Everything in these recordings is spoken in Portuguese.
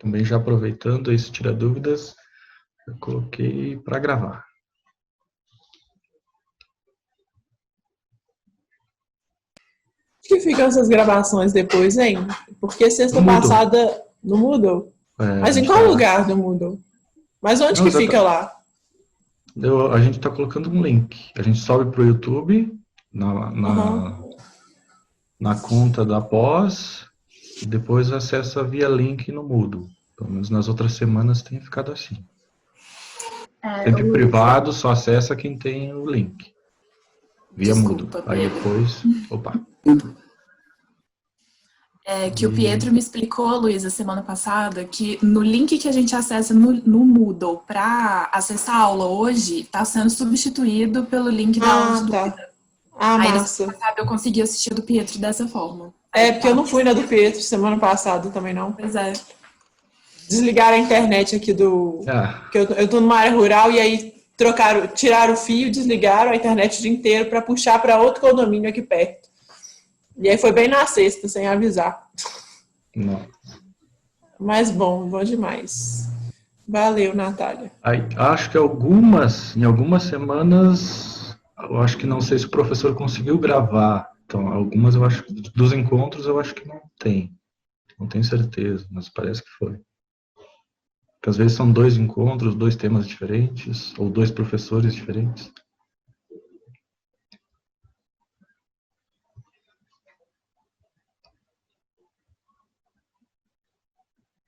Também já aproveitando esse Tira Dúvidas, eu coloquei para gravar. Que ficam essas gravações depois, hein? Porque sexta No Moodle. passada não mudou. A Mas em gente qual tá... lugar não mudou? Mas onde Não, que fica lá? a gente está colocando um link. A gente sobe para o YouTube, na, Aham. na, na conta da pós, e depois acessa via link no Moodle. Pelo menos nas outras semanas tem ficado assim. Sempre Luísa, privado, só acessa quem tem o link. Via Moodle. desculpa, Aí Pedro. depois... Opa. Que o Pietro me explicou, Luísa, semana passada, que no link que a gente acessa no Moodle para acessar a aula hoje, está sendo substituído pelo link da aula de Ah, tá. dúvida. Ah, Aí, na massa. semana passada, eu consegui assistir a do Pietro dessa forma. Aí, É, porque eu tá. não fui na do Pietro semana passada também, não. Pois é. Desligaram a internet aqui do... Ah, Que eu tô numa área rural e aí tiraram o fio, desligaram a internet o dia inteiro para puxar para outro condomínio aqui perto. E aí foi bem na sexta, sem avisar. não. Mas bom demais. Valeu, Natália. Aí, acho que em algumas semanas, eu acho que não sei se o professor conseguiu gravar. Então, algumas eu acho dos encontros eu acho que não tem. Não tenho certeza, mas parece que foi. Porque às vezes são 2 encontros, 2 temas diferentes, ou 2 professores diferentes.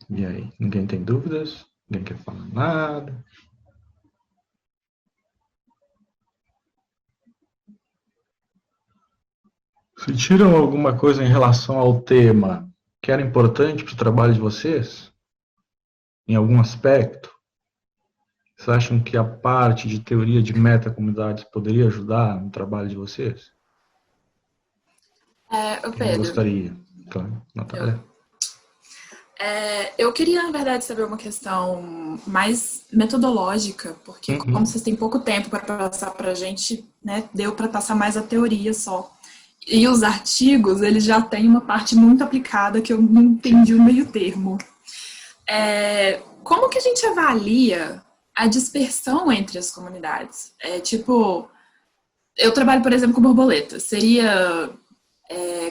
E aí, ninguém tem dúvidas? Ninguém quer falar nada? Sentiram alguma coisa em relação ao tema que era importante para o trabalho de vocês? Em algum aspecto? Vocês acham que a parte de teoria de metacomunidades poderia ajudar no trabalho de vocês? Ô Quem Pedro, gostaria? Claro, Natália. eu queria, na verdade, saber uma questão mais metodológica, porque como Uhum. vocês têm pouco tempo para passar para a gente, né, deu para passar mais a teoria só. E os artigos, eles já têm uma parte muito aplicada que eu não entendi o meio termo. Como que a gente avalia a dispersão entre as comunidades? Tipo, eu trabalho, por exemplo, com borboleta. Seria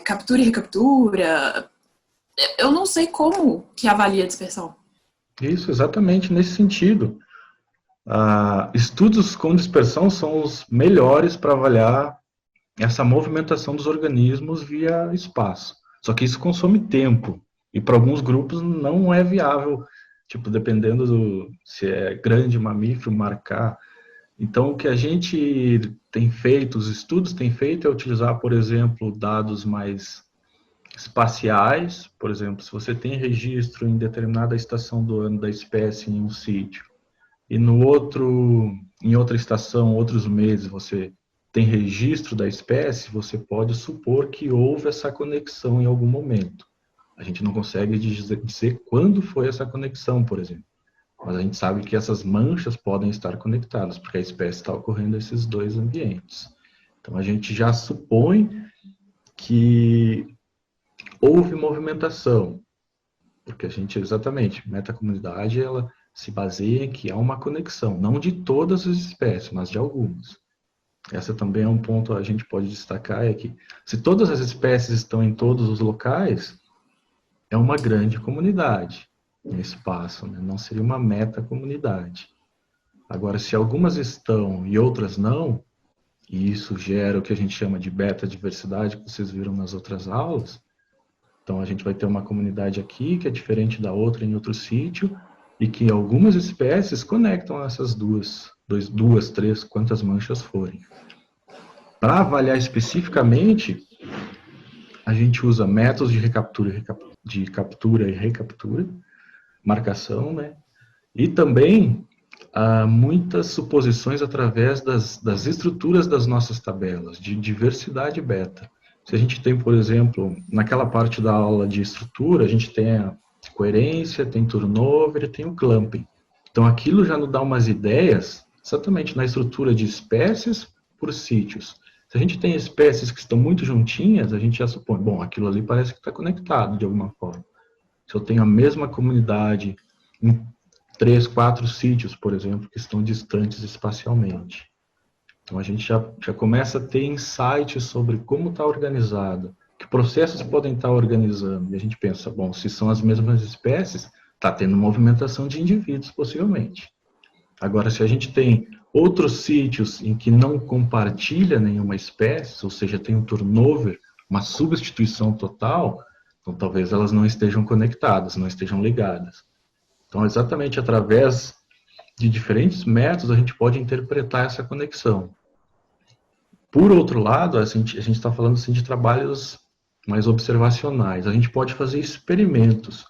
captura e recaptura? Eu não sei como que avalia a dispersão. Isso, exatamente nesse sentido. Estudos com dispersão são os melhores para avaliar essa movimentação dos organismos via espaço. Só que isso consome tempo. E para alguns grupos não é viável, tipo, dependendo se é grande mamífero, marcar. Então, o que a gente tem feito, os estudos têm feito, é utilizar, por exemplo, dados mais espaciais. Por exemplo, se você tem registro em determinada estação do ano da espécie em um sítio, e em outra estação, outros meses, você tem registro da espécie, você pode supor que houve essa conexão em algum momento. A gente não consegue dizer quando foi essa conexão, por exemplo. Mas a gente sabe que essas manchas podem estar conectadas, porque a espécie está ocorrendo nesses 2 ambientes. Então a gente já supõe que houve movimentação, porque a gente, exatamente, metacomunidade, ela se baseia em que há uma conexão, não de todas as espécies, mas de algumas. Essa também é um ponto a gente pode destacar, é que se todas as espécies estão em todos os locais, é uma grande comunidade em espaço, né? Não seria uma metacomunidade. Agora, se algumas estão e outras não, e isso gera o que a gente chama de beta-diversidade, que vocês viram nas outras aulas, então a gente vai ter uma comunidade aqui que é diferente da outra em outro sítio, e que algumas espécies conectam essas duas, três, quantas manchas forem. Para avaliar especificamente, a gente usa métodos de captura e recaptura, marcação, né? E também muitas suposições através das estruturas das nossas tabelas, de diversidade beta. Se a gente tem, por exemplo, naquela parte da aula de estrutura, a gente tem a coerência, tem turnover e tem o clumping. Então aquilo já nos dá umas ideias, exatamente na estrutura de espécies por sítios. Se a gente tem espécies que estão muito juntinhas, a gente já supõe, bom, aquilo ali parece que está conectado de alguma forma. Se se eu tenho a mesma comunidade em 3, 4 sítios, por exemplo, que estão distantes espacialmente. Então a gente já começa a ter insights sobre como está organizado, que processos podem estar organizando. E a gente pensa, bom, se são as mesmas espécies, está tendo movimentação de indivíduos, possivelmente. Agora, se a gente tem outros sítios em que não compartilha nenhuma espécie, ou seja, tem um turnover, uma substituição total, então talvez elas não estejam conectadas, não estejam ligadas. Então, exatamente através de diferentes métodos, a gente pode interpretar essa conexão. Por outro lado, a gente está falando assim, de trabalhos mais observacionais. A gente pode fazer experimentos.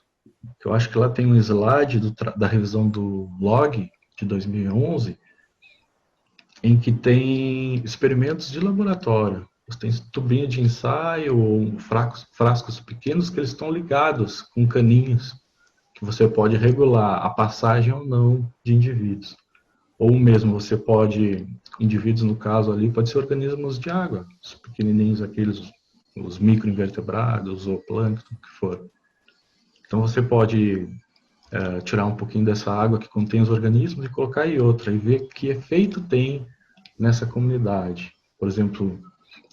Eu acho que lá tem um slide da revisão do log de 2011, em que tem experimentos de laboratório. Você tem tubinho de ensaio ou frascos pequenos que eles estão ligados com caninhos, que você pode regular a passagem ou não de indivíduos. Ou mesmo você pode, indivíduos no caso ali, pode ser organismos de água, os pequenininhos, aqueles, os microinvertebrados, o zooplâncton, o que for. Então você pode tirar um pouquinho dessa água que contém os organismos e colocar em outra, e ver que efeito tem nessa comunidade. Por exemplo,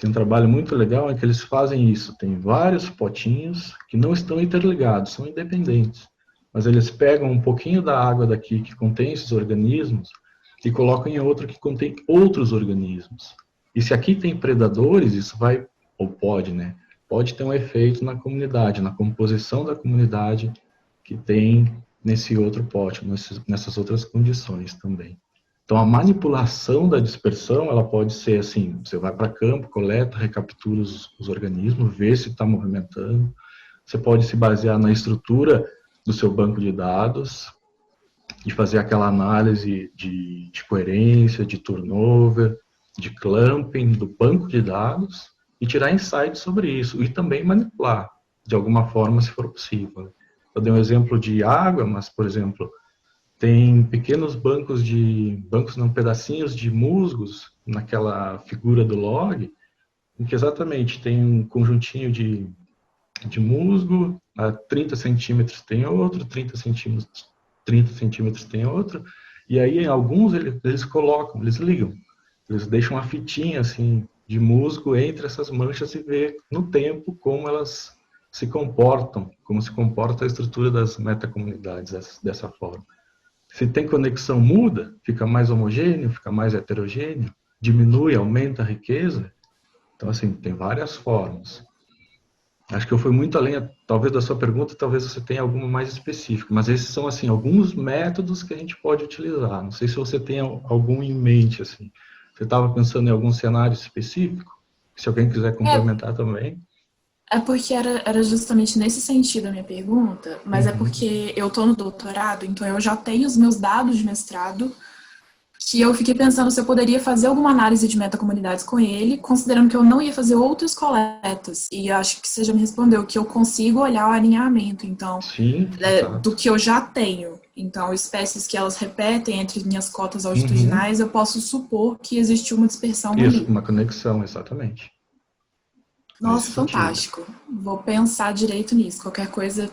tem um trabalho muito legal em que eles fazem isso, tem vários potinhos que não estão interligados, são independentes. Mas eles pegam um pouquinho da água daqui que contém esses organismos e colocam em outro que contém outros organismos. E se aqui tem predadores, isso vai, ou pode, né? Pode ter um efeito na comunidade, na composição da comunidade que tem nesse outro pote, nessas outras condições também. Então, a manipulação da dispersão, ela pode ser assim, você vai para campo, coleta, recaptura os organismos, vê se está movimentando. Você pode se basear na estrutura do seu banco de dados e fazer aquela análise de coerência, de turnover, de clumping do banco de dados e tirar insights sobre isso e também manipular de alguma forma, se for possível. Eu dei um exemplo de água, mas, por exemplo, tem pequenos pedacinhos de musgos naquela figura do log, em que exatamente tem um conjuntinho de musgo, a 30 centímetros tem outro, 30 centímetros tem outro, e aí em alguns eles colocam, eles ligam, eles deixam uma fitinha assim de musgo entre essas manchas e vê no tempo como elas se comportam, como se comporta a estrutura das metacomunidades dessa forma. Se tem conexão, muda, fica mais homogêneo, fica mais heterogêneo, diminui, aumenta a riqueza. Então, assim, tem várias formas. Acho que eu fui muito além, talvez, da sua pergunta, talvez você tenha alguma mais específica, mas esses são, assim, alguns métodos que a gente pode utilizar. Não sei se você tem algum em mente, assim. Você estava pensando em algum cenário específico? Se alguém quiser complementar também. É porque era justamente nesse sentido a minha pergunta, mas é porque eu tô no doutorado, então eu já tenho os meus dados de mestrado, que eu fiquei pensando se eu poderia fazer alguma análise de metacomunidades com ele, considerando que eu não ia fazer outras coletas. E acho que você já me respondeu que eu consigo olhar o alinhamento, então, Sim, do que eu já tenho. Então, espécies que elas repetem entre minhas cotas altitudinais, eu posso supor que existe uma dispersão ali. Isso, uma conexão, exatamente. Nossa, fantástico. Vou pensar direito nisso. Qualquer coisa,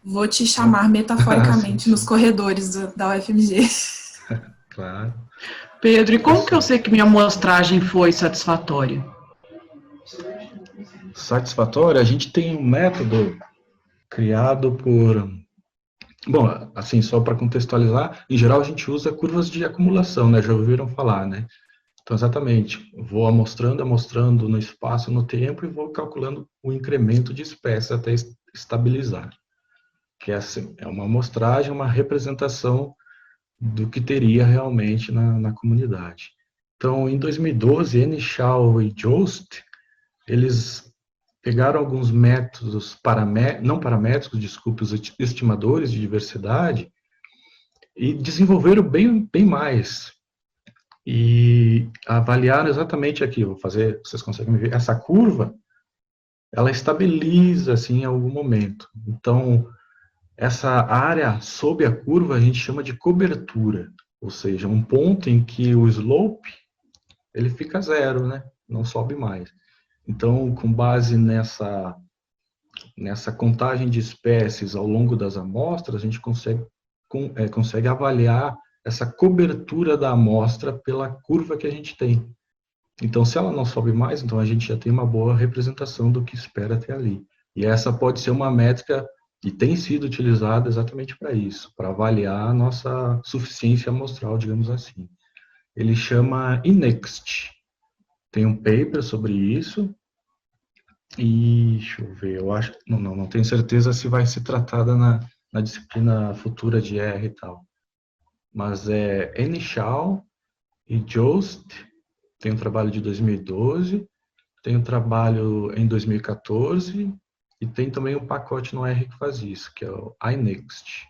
vou te chamar metaforicamente nos corredores da UFMG. Claro. Pedro, e como que eu sei que minha amostragem foi satisfatória? Satisfatória, a gente tem um método criado por... Bom, assim, só para contextualizar, em geral a gente usa curvas de acumulação, né? Já ouviram falar, né? Então, exatamente, vou amostrando no espaço, no tempo, e vou calculando o incremento de espécies até estabilizar. Que é, assim, é uma amostragem, uma representação do que teria realmente na comunidade. Então, em 2012, Enishaw e Jost, eles pegaram alguns métodos, não paramétricos, desculpe, os estimadores de diversidade, e desenvolveram bem mais. E avaliaram exatamente aqui, vou fazer, vocês conseguem ver, essa curva, ela estabiliza, assim, em algum momento. Então, essa área sob a curva a gente chama de cobertura, ou seja, um ponto em que o slope, ele fica zero, né? Não sobe mais. Então, com base nessa nessa contagem de espécies ao longo das amostras, a gente consegue avaliar essa cobertura da amostra pela curva que a gente tem. Então, se ela não sobe mais, então a gente já tem uma boa representação do que espera ter ali. E essa pode ser uma métrica e tem sido utilizada exatamente para isso, para avaliar a nossa suficiência amostral, digamos assim. Ele chama INEXT. Tem um paper sobre isso. E deixa eu ver, eu acho, não tenho certeza se vai ser tratada na disciplina futura de R e tal. Mas é Enichal e Jost, tem um trabalho de 2012, tem um trabalho em 2014 e tem também um pacote no R que faz isso, que é o iNext.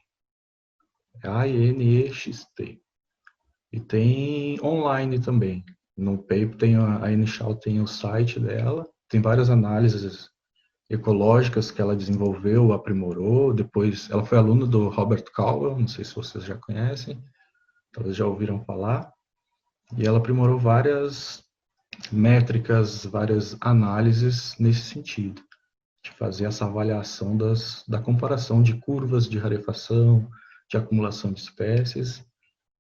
É INEXT. E tem online também. No paper tem a Enichal tem o site dela, tem várias análises ecológicas que ela desenvolveu, aprimorou. Depois, ela foi aluna do Robert Caldwell, não sei se vocês já conhecem, talvez já ouviram falar. E ela aprimorou várias métricas, várias análises nesse sentido, de fazer essa avaliação da comparação de curvas de rarefação, de acumulação de espécies.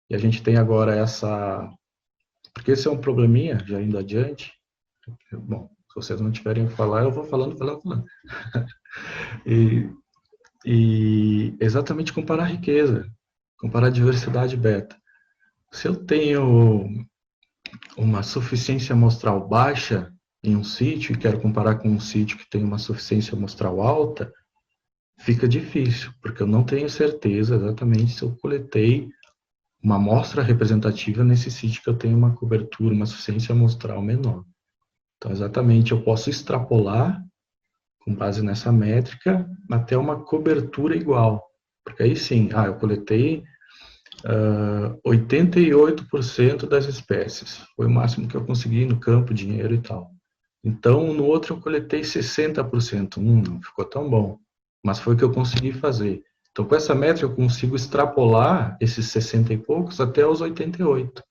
E a gente tem agora porque esse é um probleminha, já indo adiante. Bom, se vocês não tiverem o que falar, eu vou falando. E exatamente comparar a riqueza, comparar a diversidade beta. Se eu tenho uma suficiência amostral baixa em um sítio e quero comparar com um sítio que tem uma suficiência amostral alta, fica difícil, porque eu não tenho certeza exatamente se eu coletei uma amostra representativa nesse sítio que eu tenho uma cobertura, uma suficiência amostral menor. Então, exatamente, eu posso extrapolar, com base nessa métrica, até uma cobertura igual. Porque aí sim, eu coletei 88% das espécies. Foi o máximo que eu consegui no campo, dinheiro e tal. Então, no outro eu coletei 60%. Não ficou tão bom. Mas foi o que eu consegui fazer. Então, com essa métrica, eu consigo extrapolar esses 60 e poucos até os 88.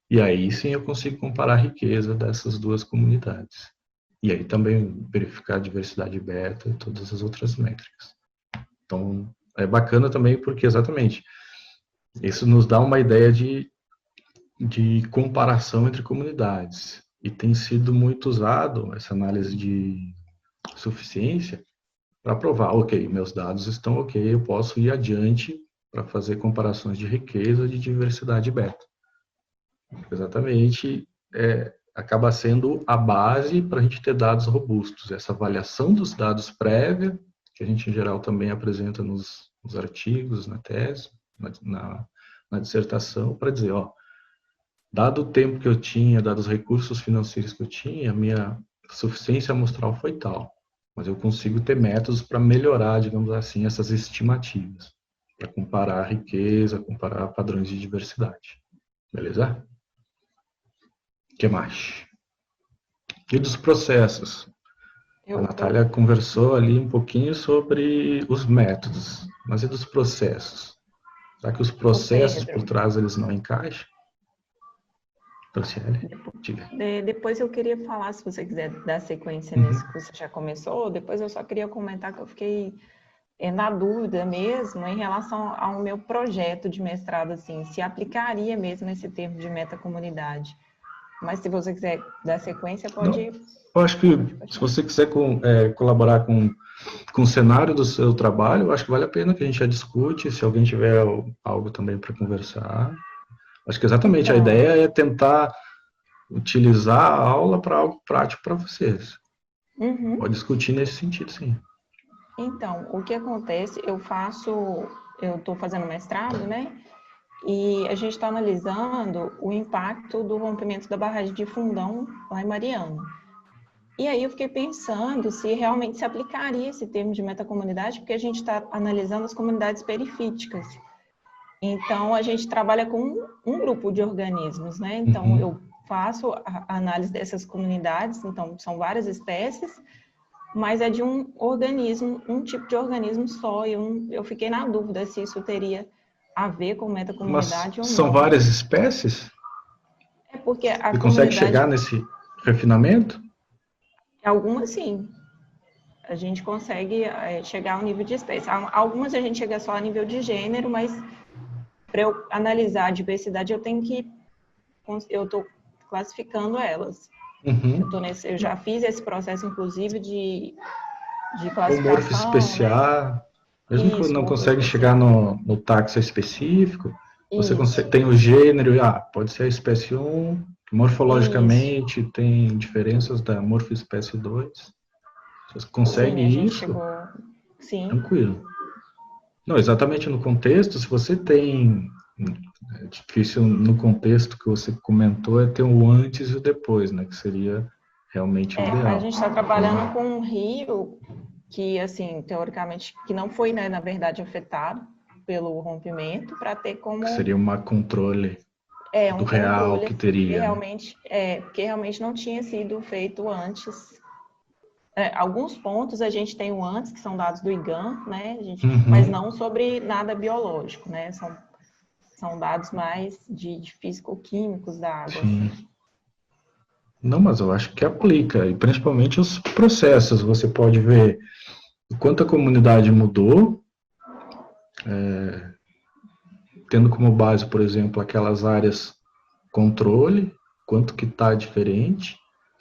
E aí sim eu consigo comparar a riqueza dessas duas comunidades. E aí também verificar a diversidade beta e todas as outras métricas. Então, é bacana também porque, exatamente, isso nos dá uma ideia de comparação entre comunidades. E tem sido muito usado essa análise de suficiência para provar, ok, meus dados estão ok, eu posso ir adiante para fazer comparações de riqueza e de diversidade beta. Exatamente, acaba sendo a base para a gente ter dados robustos. Essa avaliação dos dados prévia, que a gente em geral também apresenta nos artigos, na tese, na dissertação, para dizer, dado o tempo que eu tinha, dados os recursos financeiros que eu tinha, minha suficiência amostral foi tal. Mas eu consigo ter métodos para melhorar, digamos assim, essas estimativas, para comparar a riqueza, comparar padrões de diversidade. Beleza? O que mais? E dos processos? A Natália conversou ali um pouquinho sobre os métodos, mas e dos processos? Será que os processos por trás eles não encaixam? Franciele, diga. Depois eu queria falar, se você quiser dar sequência nisso que você já começou, depois eu só queria comentar que eu fiquei na dúvida mesmo em relação ao meu projeto de mestrado, assim, se aplicaria mesmo esse termo de metacomunidade. Mas se você quiser dar sequência, pode... Eu acho que se você quiser colaborar com o cenário do seu trabalho, eu acho que vale a pena que a gente já discute, se alguém tiver algo também para conversar. Acho que exatamente a ideia é tentar utilizar a aula para algo prático para vocês. Pode discutir nesse sentido, sim. Então, o que acontece, eu estou fazendo mestrado, né? E a gente está analisando o impacto do rompimento da barragem de Fundão lá em Mariana. E aí eu fiquei pensando se realmente se aplicaria esse termo de metacomunidade, porque a gente está analisando as comunidades perifíticas. Então, a gente trabalha com um grupo de organismos, né? Então, eu faço a análise dessas comunidades, então, são várias espécies, mas é de um organismo, um tipo de organismo só, e eu fiquei na dúvida se isso teria a ver com metacomunidade ou não. São várias espécies? É porque Você consegue chegar nesse refinamento? Algumas sim. a gente consegue chegar ao nível de espécie. Algumas a gente chega só a nível de gênero, mas para eu analisar a diversidade, eu estou classificando elas. Uhum. Eu já fiz esse processo, inclusive, de O classificação, morfo especial, mesmo que Isso, não morfo consegue especial. chegar no taxa específico, você Isso, tem o gênero, pode ser a espécie 1, que isso. morfologicamente tem diferenças da morfoespécie 2. Você consegue Sim, a gente isso, chegou... Sim, tranquilo. Não, exatamente no contexto, se você tem... É difícil no contexto que você comentou, é ter o antes e o depois, né? Que seria realmente o a ideal. gente está trabalhando com um rio que, assim, teoricamente, que não foi, né, na verdade, afetado pelo rompimento, para ter como Que seria um controle do um real controle, que teria, né? porque realmente não tinha sido feito antes. Alguns pontos a gente tem o antes, que são dados do IGAN, né, mas Uhum. não sobre nada biológico, né, são dados mais de físico-químicos da água, Sim. assim. Não, mas eu acho que aplica, e principalmente os processos. Você pode ver o quanto a comunidade mudou, tendo como base, por exemplo, aquelas áreas controle, quanto que está diferente,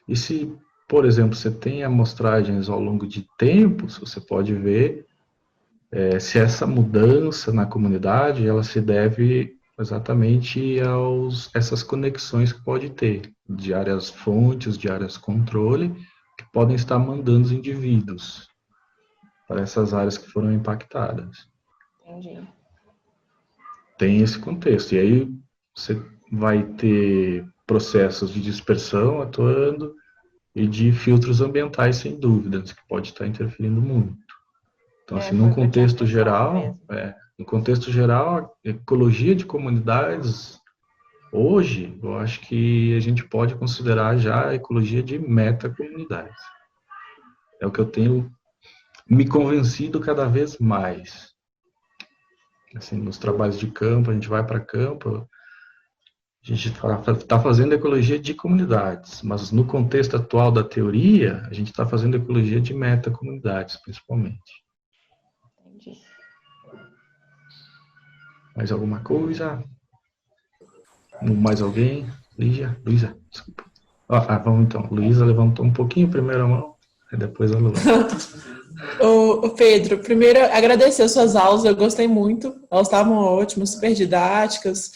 e se, por exemplo, você tem amostragens ao longo de tempos, você pode ver se essa mudança na comunidade, ela se deve exatamente essas conexões que pode ter, de áreas fontes, de áreas controle, que podem estar mandando os indivíduos para essas áreas que foram impactadas. Entendi. Tem esse contexto. E aí você vai ter processos de dispersão atuando e de filtros ambientais, sem dúvidas, que pode estar interferindo muito. Então, assim, Foi o que eu tinha pensado mesmo. no contexto geral, a ecologia de comunidades, hoje, eu acho que a gente pode considerar já a ecologia de metacomunidades. É o que eu tenho me convencido cada vez mais. Assim, nos trabalhos de campo, a gente vai para campo, a gente está fazendo ecologia de comunidades, mas no contexto atual da teoria, a gente está fazendo ecologia de metacomunidades, principalmente. Entendi. Mais alguma coisa? Mais alguém? Luísa, desculpa. Vamos então. Luísa levantou um pouquinho primeiro a mão, e depois a Luana. Ô Pedro, primeiro agradecer as suas aulas, eu gostei muito, elas estavam ótimas, super didáticas,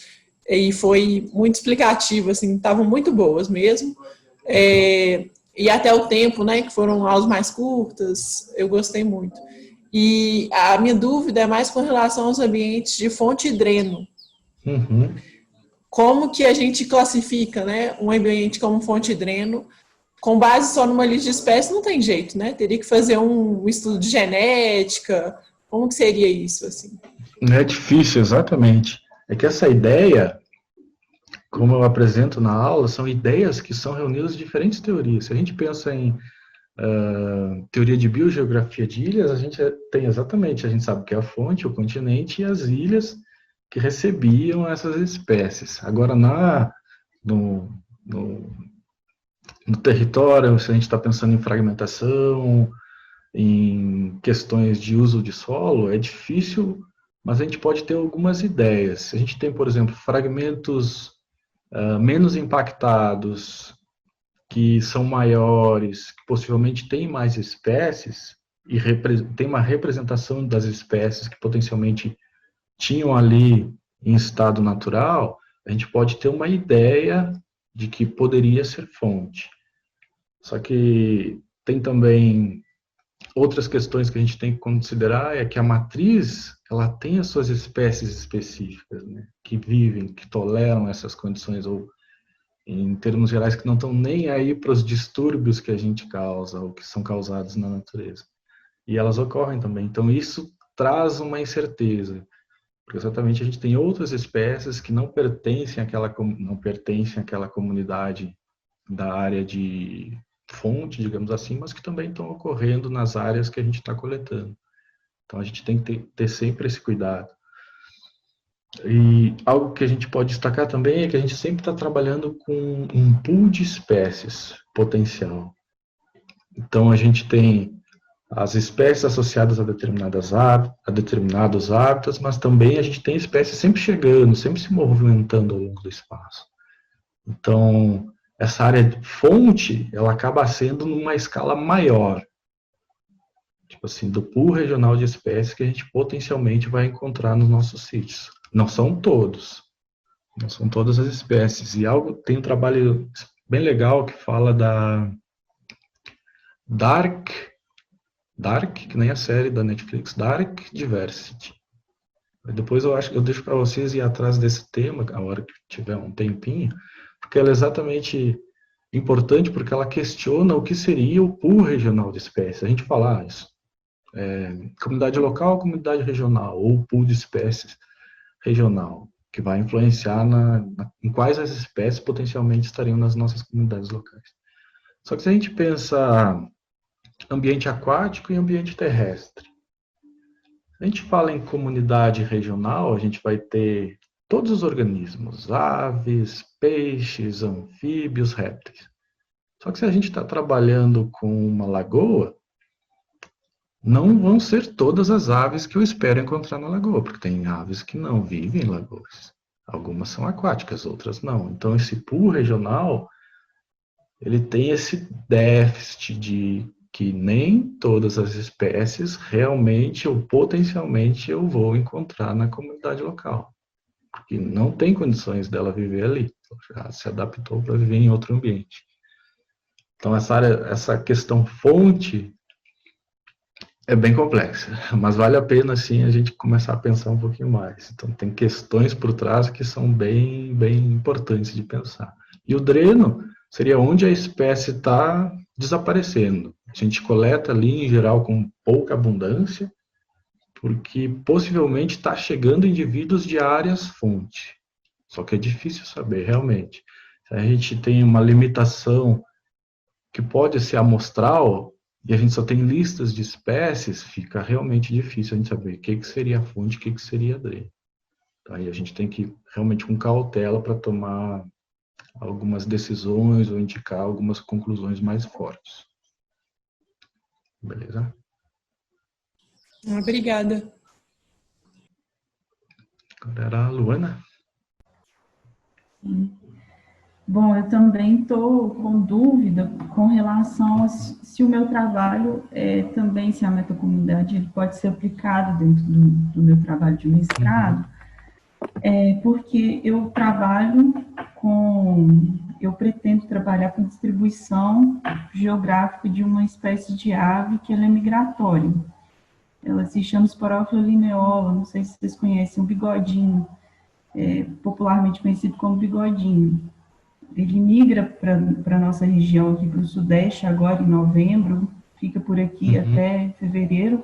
e foi muito explicativo, assim, estavam muito boas mesmo. E até o tempo, né, que foram aulas mais curtas, eu gostei muito. E a minha dúvida é mais com relação aos ambientes de fonte e dreno. Uhum. Como que a gente classifica, né, um ambiente como fonte e dreno? Com base só numa lista de espécies não tem jeito, né? Teria que fazer um estudo de genética. Como que seria isso, assim? É difícil, exatamente. É que essa ideia, como eu apresento na aula, são ideias que são reunidas de diferentes teorias. Se a gente pensa em teoria de biogeografia de ilhas, a gente tem exatamente, a gente sabe que é a fonte, o continente e as ilhas que recebiam essas espécies. Agora, no, no, no território, se a gente está pensando em fragmentação, em questões de uso de solo, é difícil, mas a gente pode ter algumas ideias. A gente tem, por exemplo, fragmentos menos impactados, que são maiores, que possivelmente têm mais espécies, e tem uma representação das espécies que potencialmente tinham ali em estado natural, a gente pode ter uma ideia de que poderia ser fonte. Só que tem também outras questões que a gente tem que considerar, é que a matriz, ela tem as suas espécies específicas, né, que vivem, que toleram essas condições, ou em termos gerais, que não estão nem aí para os distúrbios que a gente causa, ou que são causados na natureza. E elas ocorrem também. Então, isso traz uma incerteza, porque exatamente a gente tem outras espécies que não pertencem àquela comunidade da área de fonte, digamos assim, mas que também estão ocorrendo nas áreas que a gente está coletando. Então, a gente tem que ter sempre esse cuidado. E algo que a gente pode destacar também é que a gente sempre está trabalhando com um pool de espécies potencial. Então, a gente tem as espécies associadas a determinados hábitats, mas também a gente tem espécies sempre chegando, sempre se movimentando ao longo do espaço. Então, essa área de fonte, ela acaba sendo numa escala maior. Tipo assim, do pool regional de espécies que a gente potencialmente vai encontrar nos nossos sítios. Não são todos. Não são todas as espécies. E tem um trabalho bem legal que fala da Dark, que nem a série da Netflix, Dark Diversity. Depois eu deixo para vocês ir atrás desse tema, a hora que tiver um tempinho, porque ela é exatamente importante, porque ela questiona o que seria o pool regional de espécies. A gente fala isso. Comunidade local, comunidade regional, ou pool de espécies regional, que vai influenciar em quais as espécies potencialmente estariam nas nossas comunidades locais. Só que se a gente pensa ambiente aquático e ambiente terrestre, se a gente fala em comunidade regional, a gente vai ter todos os organismos, aves, peixes, anfíbios, répteis. Só que se a gente está trabalhando com uma lagoa, não vão ser todas as aves que eu espero encontrar na lagoa, porque tem aves que não vivem em lagoas. Algumas são aquáticas, outras não. Então, esse pool regional, ele tem esse déficit de que nem todas as espécies realmente ou potencialmente eu vou encontrar na comunidade local. Porque não tem condições dela viver ali. Já se adaptou para viver em outro ambiente. Então, essa questão fonte é bem complexa, mas vale a pena, sim, a gente começar a pensar um pouquinho mais. Então, tem questões por trás que são bem, bem importantes de pensar. E o dreno seria onde a espécie está desaparecendo. A gente coleta ali, em geral, com pouca abundância, porque possivelmente está chegando indivíduos de áreas fonte. Só que é difícil saber, realmente. Se a gente tem uma limitação que pode ser amostral, e a gente só tem listas de espécies, fica realmente difícil a gente saber o que seria a fonte, o que seria a dreno. Aí a gente tem que ir realmente com cautela para tomar algumas decisões ou indicar algumas conclusões mais fortes. Beleza? Obrigada. Agora era a Luana. Bom, eu também estou com dúvida com relação a se o meu trabalho também, se a metacomunidade ele pode ser aplicado dentro do meu trabalho de mestrado, porque eu pretendo trabalhar com distribuição geográfica de uma espécie de ave que ela é migratória. Ela se chama Sporophylla lineola, não sei se vocês conhecem, um bigodinho, popularmente conhecido como bigodinho. Ele migra para a nossa região aqui para o Sudeste, agora em novembro, fica por aqui até fevereiro,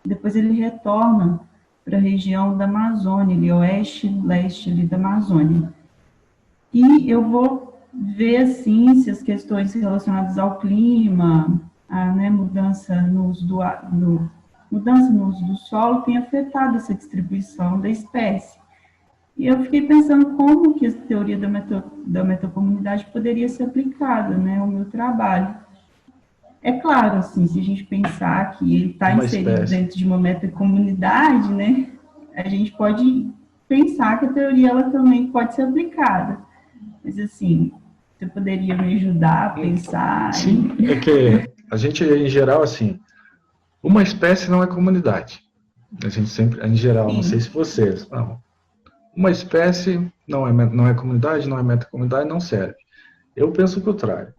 depois ele retorna para a região da Amazônia, ali, oeste, leste ali da Amazônia. E eu vou ver, assim, se as questões relacionadas ao clima, a mudança no uso do solo tem afetado essa distribuição da espécie. E eu fiquei pensando como que a teoria da metacomunidade poderia ser aplicada, ao meu trabalho. É claro, assim, se a gente pensar que ele está inserido dentro de uma metacomunidade, a gente pode pensar que a teoria ela também pode ser aplicada. Mas, assim, você poderia me ajudar a pensar? Sim, é que a gente, em geral, assim, uma espécie não é comunidade. A gente sempre, em geral, não sei se vocês, não. Uma espécie não é comunidade, não é metacomunidade, não serve. Eu penso o contrário.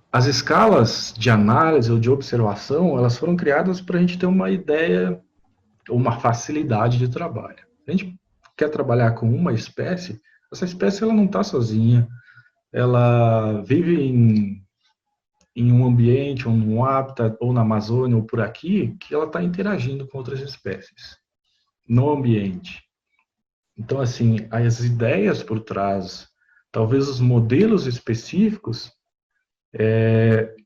As escalas de análise ou de observação, elas foram criadas para a gente ter uma ideia, uma facilidade de trabalho. A gente quer trabalhar com uma espécie, essa espécie ela não está sozinha, ela vive em um ambiente, ou num hábitat, ou na Amazônia, ou por aqui, que ela está interagindo com outras espécies no ambiente. Então, assim, as ideias por trás, talvez os modelos específicos,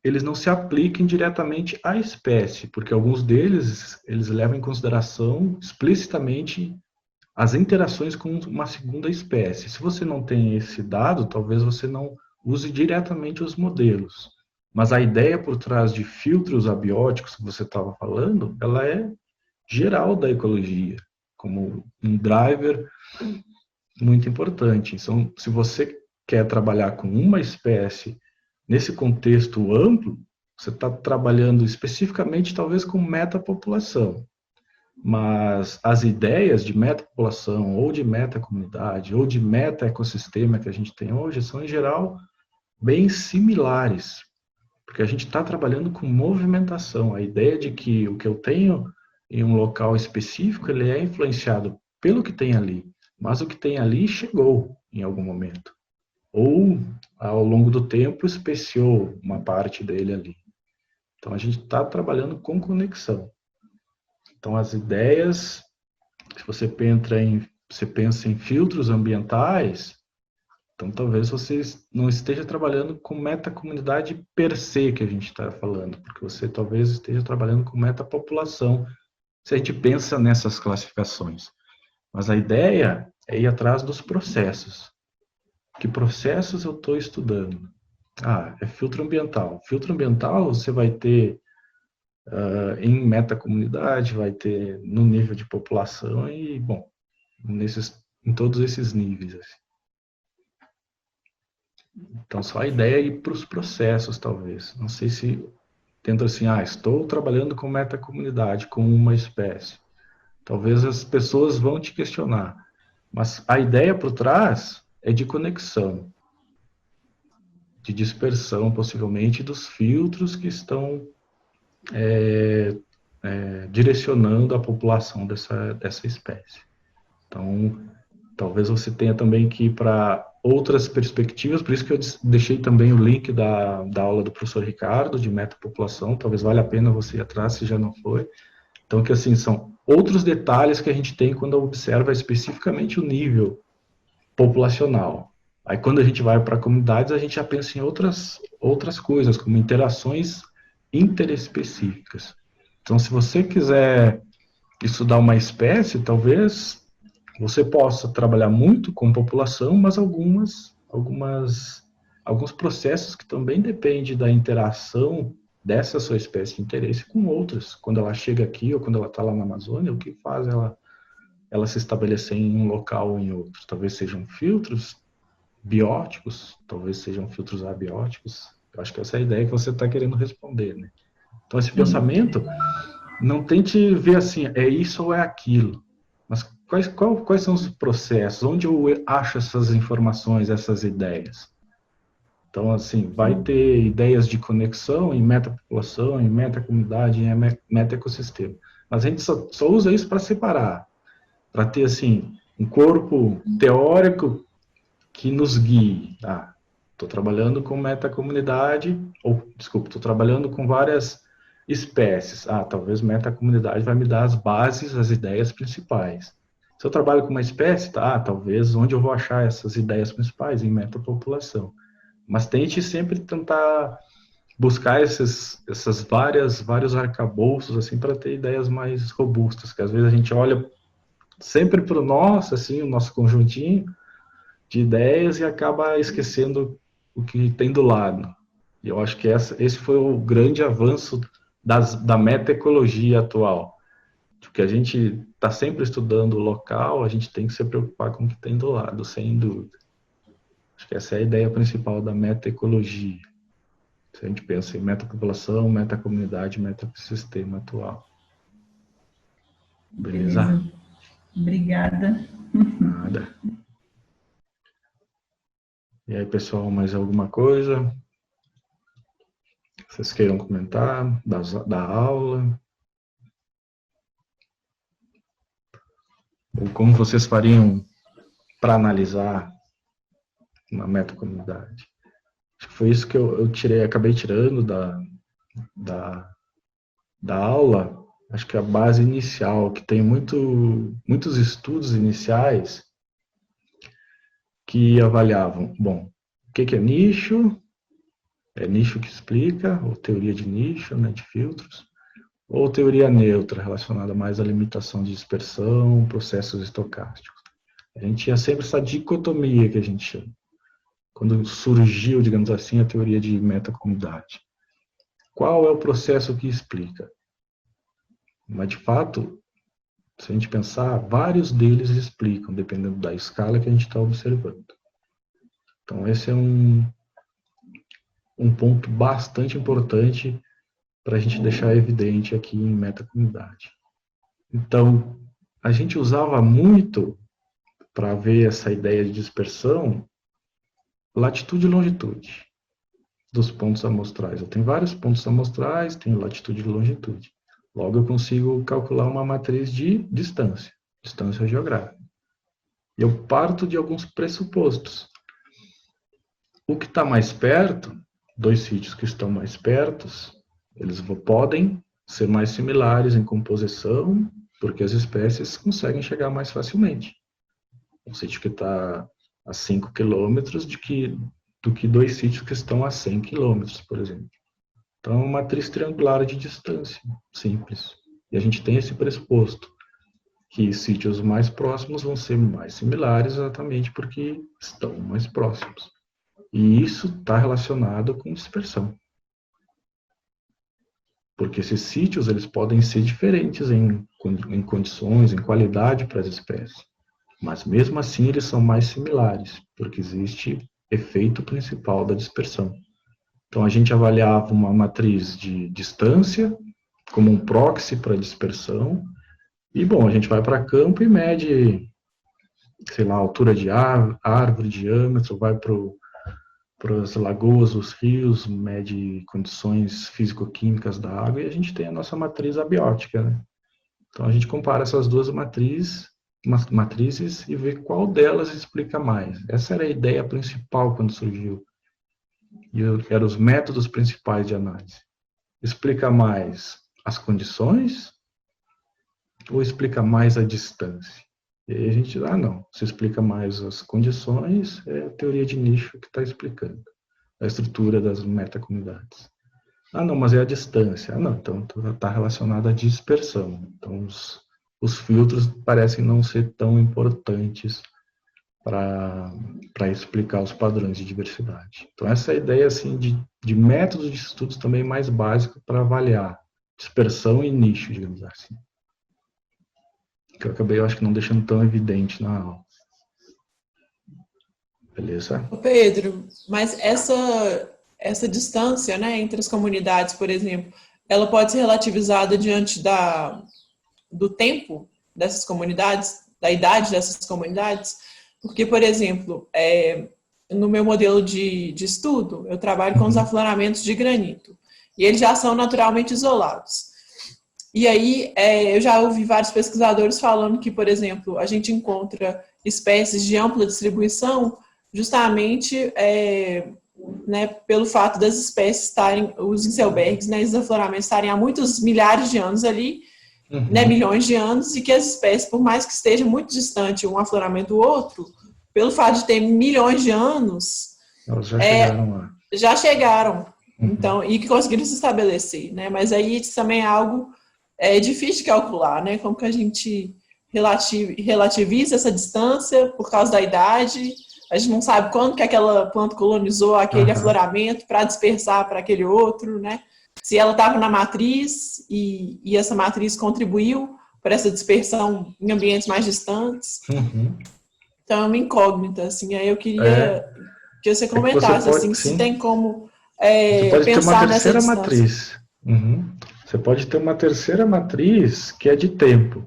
eles não se apliquem diretamente à espécie, porque alguns deles, eles levam em consideração explicitamente as interações com uma segunda espécie. Se você não tem esse dado, talvez você não use diretamente os modelos, Mas a ideia por trás de filtros abióticos que você estava falando, ela é geral da ecologia, como um driver muito importante. Então, se você quer trabalhar com uma espécie nesse contexto amplo, você está trabalhando especificamente, talvez, com metapopulação. Mas as ideias de metapopulação, ou de metacomunidade, ou de meta-ecossistema que a gente tem hoje, são, em geral, bem similares. Porque a gente está trabalhando com movimentação. A ideia de que o que eu tenho em um local específico, ele é influenciado pelo que tem ali. Mas o que tem ali chegou em algum momento. Ou, ao longo do tempo, especiou uma parte dele ali. Então, a gente está trabalhando com conexão. Então, as ideias, se você pensa em filtros ambientais, então talvez você não esteja trabalhando com metacomunidade per se, que a gente está falando, porque você talvez esteja trabalhando com metapopulação, se a gente pensa nessas classificações. Mas a ideia é ir atrás dos processos. Que processos eu estou estudando? É filtro ambiental. Filtro ambiental você vai ter em metacomunidade, vai ter no nível de população e, bom, em todos esses níveis. Assim. Então, só a ideia é ir para os processos, talvez. Não sei se tendo assim, estou trabalhando com metacomunidade, com uma espécie. Talvez as pessoas vão te questionar. Mas a ideia por trás é de conexão, de dispersão, possivelmente, dos filtros que estão direcionando a população dessa espécie. Então, talvez você tenha também que ir para outras perspectivas, por isso que eu deixei também o link da aula do professor Ricardo, de metapopulação, talvez valha a pena você ir atrás, se já não foi. Então, que assim, são outros detalhes que a gente tem quando observa especificamente o nível populacional. Aí, quando a gente vai para comunidades, a gente já pensa em outras coisas, como interações interespecíficas. Então, se você quiser estudar uma espécie, talvez você possa trabalhar muito com população, mas alguns processos que também dependem da interação dessa sua espécie de interesse com outras. Quando ela chega aqui ou quando ela está lá na Amazônia, o que faz ela se estabelecer em um local ou em outro? Talvez sejam filtros bióticos, talvez sejam filtros abióticos. Eu acho que essa é a ideia que você está querendo responder, né? Então, esse pensamento, não tente ver assim, é isso ou é aquilo. Mas quais são os processos? Onde eu acho essas informações, essas ideias? Então, assim, vai ter ideias de conexão em metapopulação, em metacomunidade, em metaecossistema. Mas a gente só usa isso para separar, para ter, assim, um corpo teórico que nos guie. Estou trabalhando com metacomunidade, estou trabalhando com várias espécies. Talvez metacomunidade vai me dar as bases, as ideias principais. Se eu trabalho com uma espécie, talvez onde eu vou achar essas ideias principais? Em metapopulação. Mas tente sempre tentar buscar vários arcabouços assim, para ter ideias mais robustas, que às vezes a gente olha sempre para o nosso conjuntinho de ideias e acaba esquecendo o que tem do lado. E eu acho que esse foi o grande avanço da metaecologia atual. Porque a gente está sempre estudando o local, a gente tem que se preocupar com o que tem do lado, sem dúvida. Acho que essa é a ideia principal da metaecologia. Se a gente pensa em metapopulação, metacomunidade, metaecossistema atual. Beleza? Obrigada. Nada. E aí, pessoal, mais alguma coisa? Vocês queiram comentar da aula? Ou como vocês fariam para analisar uma metacomunidade? Acho que foi isso que eu acabei tirando da aula. Acho que a base inicial, que tem muitos estudos iniciais que avaliavam, bom, o que é nicho? É nicho que explica, ou teoria de nicho, né, de filtros, ou teoria neutra, relacionada mais à limitação de dispersão, processos estocásticos. A gente tinha sempre essa dicotomia que a gente chama. Quando surgiu, digamos assim, a teoria de metacomunidade. qual é o processo que explica. Mas, de fato, se a gente pensar, vários deles explicam, dependendo da escala que a gente está observando. Então, esse é um ponto bastante importante para a gente deixar evidente aqui em metacomunidade. Então, a gente usava muito, para ver essa ideia de dispersão, latitude e longitude dos pontos amostrais. Eu tenho vários pontos amostrais, tenho latitude e longitude. Logo, eu consigo calcular uma matriz de distância geográfica. Eu parto de alguns pressupostos. O que está mais perto, dois sítios que estão mais perto, eles podem ser mais similares em composição, porque as espécies conseguem chegar mais facilmente. Um sítio que está a 5 quilômetros do que dois sítios que estão a 100 quilômetros, por exemplo. Então, é uma matriz triangular de distância, simples. E a gente tem esse pressuposto, que sítios mais próximos vão ser mais similares exatamente porque estão mais próximos. E isso está relacionado com dispersão. Porque esses sítios eles podem ser diferentes em condições, em qualidade para as espécies. Mas mesmo assim eles são mais similares, porque existe efeito principal da dispersão. Então a gente avaliava uma matriz de distância como um proxy para dispersão. E bom, a gente vai para campo e mede, sei lá, altura de árvore, diâmetro, vai para as lagoas, os rios, mede condições físico-químicas da água e a gente tem a nossa matriz abiótica, né? Então a gente compara essas duas matrizes e vê qual delas explica mais. Essa era a ideia principal quando surgiu. E eram os métodos principais de análise. Explica mais as condições ou explica mais a distância? E aí a gente diz, não, se explica mais as condições, é a teoria de nicho que está explicando a estrutura das metacomunidades. Não, mas é a distância. Não, então está relacionado à dispersão. Então os filtros parecem não ser tão importantes para explicar os padrões de diversidade. Então essa é a ideia assim, de métodos de estudos também mais básico para avaliar dispersão e nicho, digamos assim. Que eu acabei, eu acho que não deixando tão evidente na aula. Beleza? Pedro, mas essa distância, né, entre as comunidades, por exemplo, ela pode ser relativizada diante do tempo dessas comunidades, da idade dessas comunidades? Porque, por exemplo, no meu modelo de estudo, eu trabalho com os afloramentos de granito, e eles já são naturalmente isolados. E aí, eu já ouvi vários pesquisadores falando que, por exemplo, a gente encontra espécies de ampla distribuição justamente né, pelo fato das espécies estarem, os Inselbergs, né, os afloramentos estarem há muitos milhares de anos ali, né, milhões de anos, e que as espécies, por mais que estejam muito distante um afloramento do outro, pelo fato de ter milhões de anos, elas já chegaram lá. Já chegaram, então, e que conseguiram se estabelecer, né, mas aí isso também é algo difícil de calcular, né, como que a gente relativiza essa distância por causa da idade. A gente não sabe quando que aquela planta colonizou aquele afloramento para dispersar para aquele outro, né? Se ela estava na matriz e essa matriz contribuiu para essa dispersão em ambientes mais distantes. Então é uma incógnita, assim. Aí eu queria que você comentasse, você pode, assim, sim. se tem como você pode pensar ter uma nessa terceira distância. matriz. Você pode ter uma terceira matriz que é de tempo.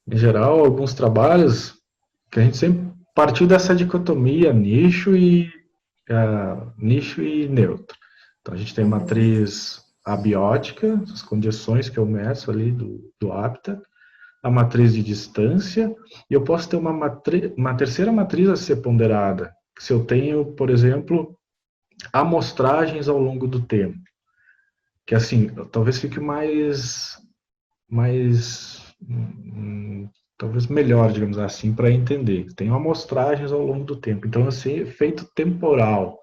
Em geral, alguns trabalhos que a gente sempre partiu dessa dicotomia nicho e neutro. Então a gente tem matriz abiótica, as condições que eu meço ali do hábitat, a matriz de distância, e eu posso ter uma terceira matriz a ser ponderada, se eu tenho, por exemplo, amostragens ao longo do tempo. Que assim, talvez fique talvez melhor, digamos assim, para entender. Tem amostragens ao longo do tempo. Então, assim, efeito temporal.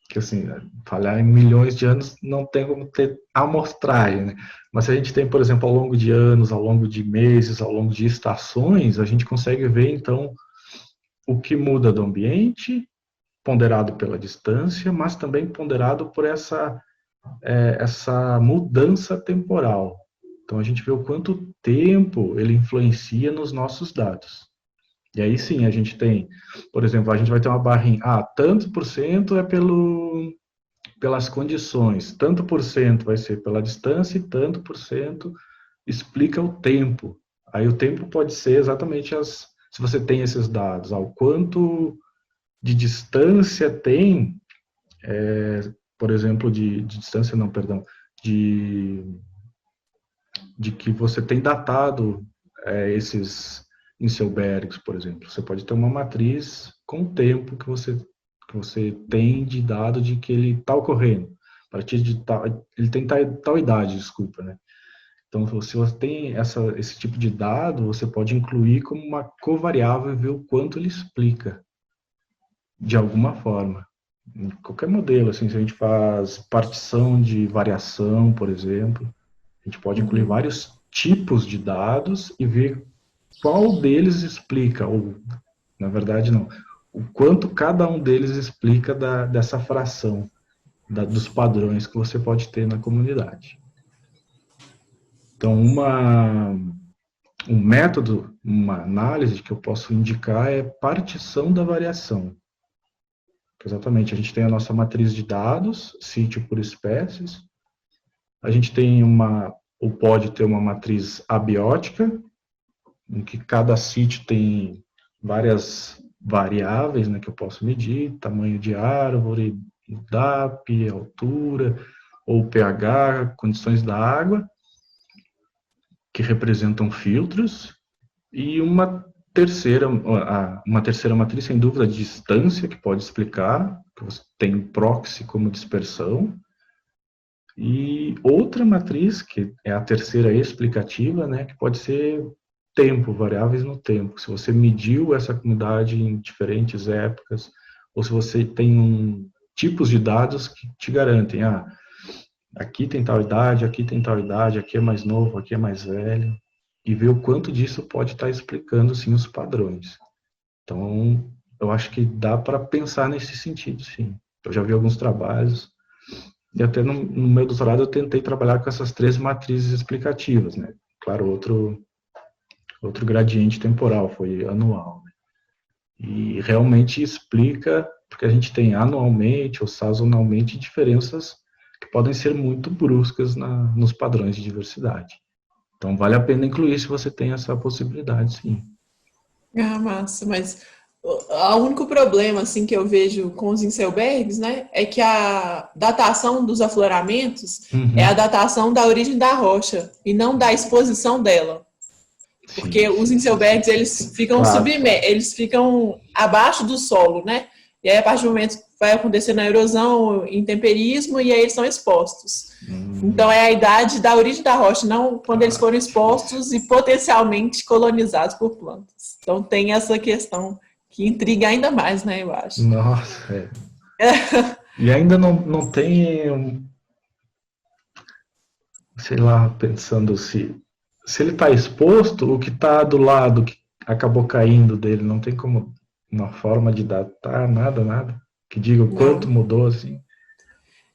Que, assim, falhar em milhões de anos não tem como ter amostragem, né? Mas se a gente tem, por exemplo, ao longo de anos, ao longo de meses, ao longo de estações, a gente consegue ver, então, o que muda do ambiente, ponderado pela distância, mas também ponderado por essa essa mudança temporal. Então, a gente vê o quanto tempo ele influencia nos nossos dados. E aí sim, a gente tem, por exemplo, a gente vai ter uma barrinha, tanto por cento é pelas condições, tanto por cento vai ser pela distância e tanto por cento explica o tempo. Aí o tempo pode ser exatamente se você tem esses dados, o quanto de distância tem, por exemplo, de distância não, perdão, de que você tem datado esses Inselbergs, por exemplo. Você pode ter uma matriz com o tempo que você tem de dado de que ele está ocorrendo. A partir de tal, ele tem tal idade, desculpa, né? Então, se você tem esse tipo de dado, você pode incluir como uma covariável e ver o quanto ele explica, de alguma forma. Em qualquer modelo, assim, se a gente faz partição de variação, por exemplo, a gente pode incluir vários tipos de dados e ver qual deles explica, ou, na verdade, não, o quanto cada um deles explica dessa fração, dos padrões que você pode ter na comunidade. Então, um método, uma análise que eu posso indicar é partição da variação. Exatamente, a gente tem a nossa matriz de dados, sítio por espécies, a gente tem ou pode ter uma matriz abiótica, em que cada sítio tem várias variáveis, né, que eu posso medir, tamanho de árvore, DAP, altura, ou pH, condições da água, que representam filtros, e uma terceira matriz, sem dúvida, de distância, que pode explicar, que você tem proxy como dispersão, e outra matriz, que é a terceira explicativa, né, que pode ser tempo, variáveis no tempo. Se você mediu essa comunidade em diferentes épocas, ou se você tem tipos de dados que te garantem, aqui tem tal idade, aqui tem tal idade, aqui é mais novo, aqui é mais velho, e ver o quanto disso pode estar explicando, sim, os padrões. Então, eu acho que dá para pensar nesse sentido, sim. Eu já vi alguns trabalhos, e até no meu doutorado eu tentei trabalhar com essas 3 matrizes explicativas, né? Claro, outro gradiente temporal, foi anual, né? E realmente explica, porque a gente tem anualmente ou sazonalmente diferenças que podem ser muito bruscas nos padrões de diversidade. Então, vale a pena incluir se você tem essa possibilidade, sim. Massa, mas o único problema, assim, que eu vejo com os Inselbergs, né, é que a datação dos afloramentos é a datação da origem da rocha e não da exposição dela. Porque os Inselbergs, eles ficam eles ficam abaixo do solo, né? E aí, a partir do momento que vai acontecendo a erosão, intemperismo, e aí eles são expostos. Então, é a idade da origem da rocha, não quando eles foram expostos e potencialmente colonizados por plantas. Então, tem essa questão que intriga ainda mais, né, eu acho. Nossa, E ainda não tem, sei lá, pensando se ele está exposto, o que está do lado, que acabou caindo dele, não tem como uma forma de datar, nada, que diga o quanto mudou, assim.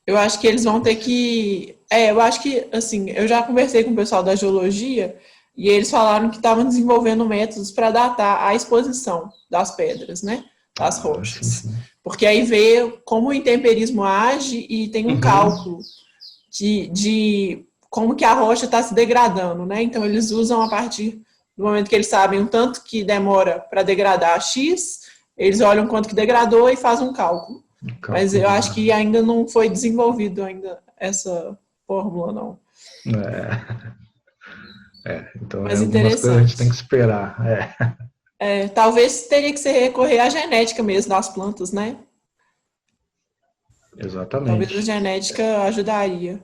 Eu acho que eles vão ter que... eu acho que, assim, eu já conversei com o pessoal da geologia e eles falaram que estavam desenvolvendo métodos para datar a exposição das pedras, né? Das rochas. Sim. Porque aí vê como o intemperismo age e tem um cálculo de como que a rocha está se degradando, né? Então, eles usam a partir do momento que eles sabem o tanto que demora para degradar X, eles olham quanto que degradou e fazem um cálculo. Mas eu acho que ainda não foi desenvolvido ainda essa fórmula, não. Então mas algumas coisas a gente tem que esperar. Talvez teria que ser recorrer à genética mesmo das plantas, né? Exatamente. Talvez a genética ajudaria.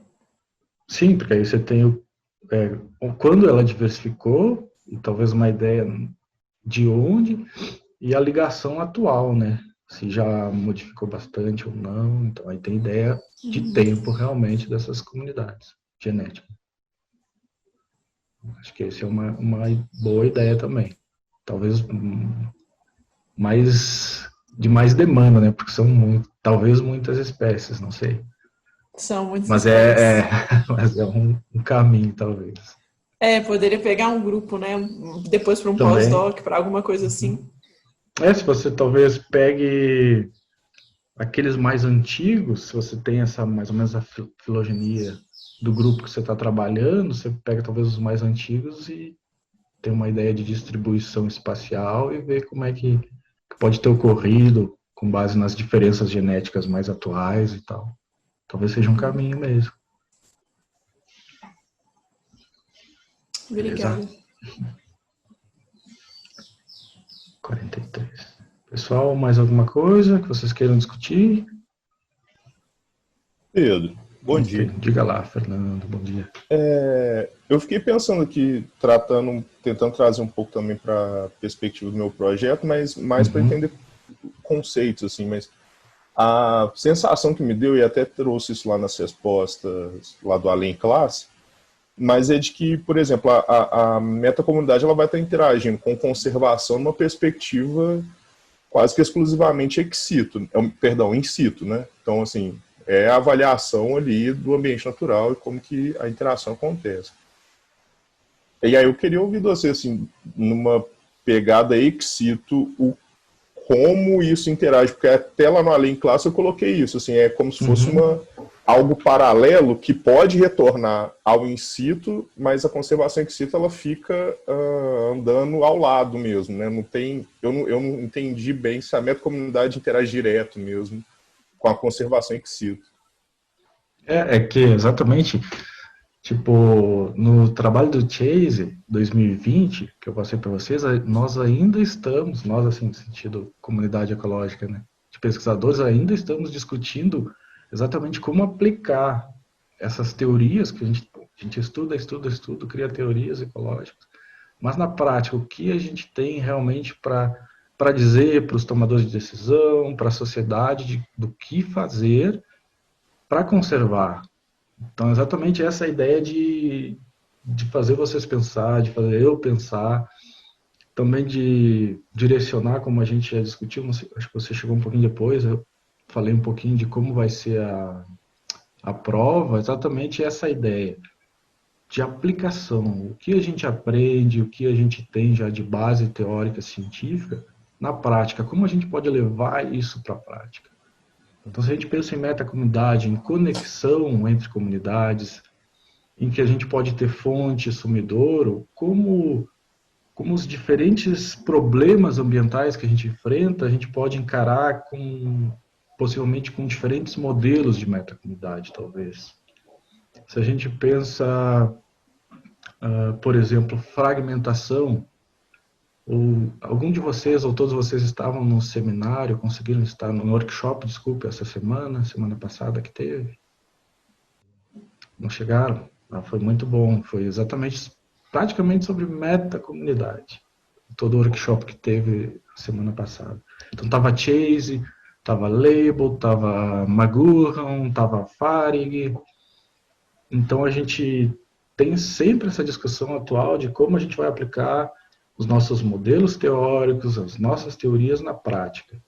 Sim, porque aí você tem quando ela diversificou, e talvez uma ideia de onde, e a ligação atual, né? Se já modificou bastante ou não. Então, aí tem ideia de tempo, realmente, dessas comunidades genéticas. Acho que essa é uma boa ideia também. Talvez de mais demanda, né? Porque são talvez muitas espécies, não sei. São muitos Mas espécies. mas é um caminho, talvez. Poderia pegar um grupo, né? Depois para um Também. pós-doc, para alguma coisa assim. Se você talvez pegue aqueles mais antigos, se você tem essa mais ou menos a filogenia do grupo que você está trabalhando, você pega talvez os mais antigos e tem uma ideia de distribuição espacial e ver como é que pode ter ocorrido com base nas diferenças genéticas mais atuais e tal. Talvez seja um caminho mesmo. Beleza? Obrigada. 43. Pessoal, mais alguma coisa que vocês queiram discutir? Pedro, bom dia. Diga lá, Fernando, bom dia. Eu fiquei pensando aqui, tentando trazer um pouco também para a perspectiva do meu projeto, mas mais para entender conceitos, assim, mas a sensação que me deu, e até trouxe isso lá nas respostas lá do Além Classe, mas é de que, por exemplo, a metacomunidade ela vai estar interagindo com conservação numa perspectiva quase que exclusivamente in situ, né? Então, assim, é a avaliação ali do ambiente natural e como que a interação acontece. E aí eu queria ouvir de você, assim, numa pegada ex situ, como isso interage, porque até lá no Além Classe eu coloquei isso, assim, é como se fosse algo paralelo que pode retornar ao in situ, mas a conservação in situ ela fica andando ao lado mesmo, né? Eu não entendi bem se a metacomunidade interage direto mesmo com a conservação in situ. É que exatamente, tipo, no trabalho do Chase 2020, que eu passei para vocês, nós ainda estamos, nós assim, no sentido comunidade ecológica, né, de pesquisadores, ainda estamos discutindo exatamente como aplicar essas teorias que a gente estuda, cria teorias ecológicas, mas na prática, o que a gente tem realmente para dizer para os tomadores de decisão, para a sociedade, do que fazer para conservar. Então, exatamente essa ideia de fazer vocês pensar, de fazer eu pensar, também de direcionar, como a gente já discutiu, acho que você chegou um pouquinho depois, eu falei um pouquinho de como vai ser a prova, exatamente essa ideia de aplicação, o que a gente aprende, o que a gente tem já de base teórica científica, na prática, como a gente pode levar isso para a prática. Então, se a gente pensa em metacomunidade, em conexão entre comunidades, em que a gente pode ter fonte, sumidouro, como os diferentes problemas ambientais que a gente enfrenta, a gente pode encarar possivelmente com diferentes modelos de metacomunidade, talvez. Se a gente pensa, por exemplo, fragmentação, ou algum de vocês, ou todos vocês estavam no seminário, conseguiram estar no workshop, desculpe, essa semana passada que teve? Não chegaram? Foi muito bom, foi exatamente, praticamente sobre metacomunidade, todo o workshop que teve semana passada. Então tava Chase, tava Label, tava Magurran, tava Farig. Então a gente tem sempre essa discussão atual de como a gente vai aplicar os nossos modelos teóricos, as nossas teorias na prática.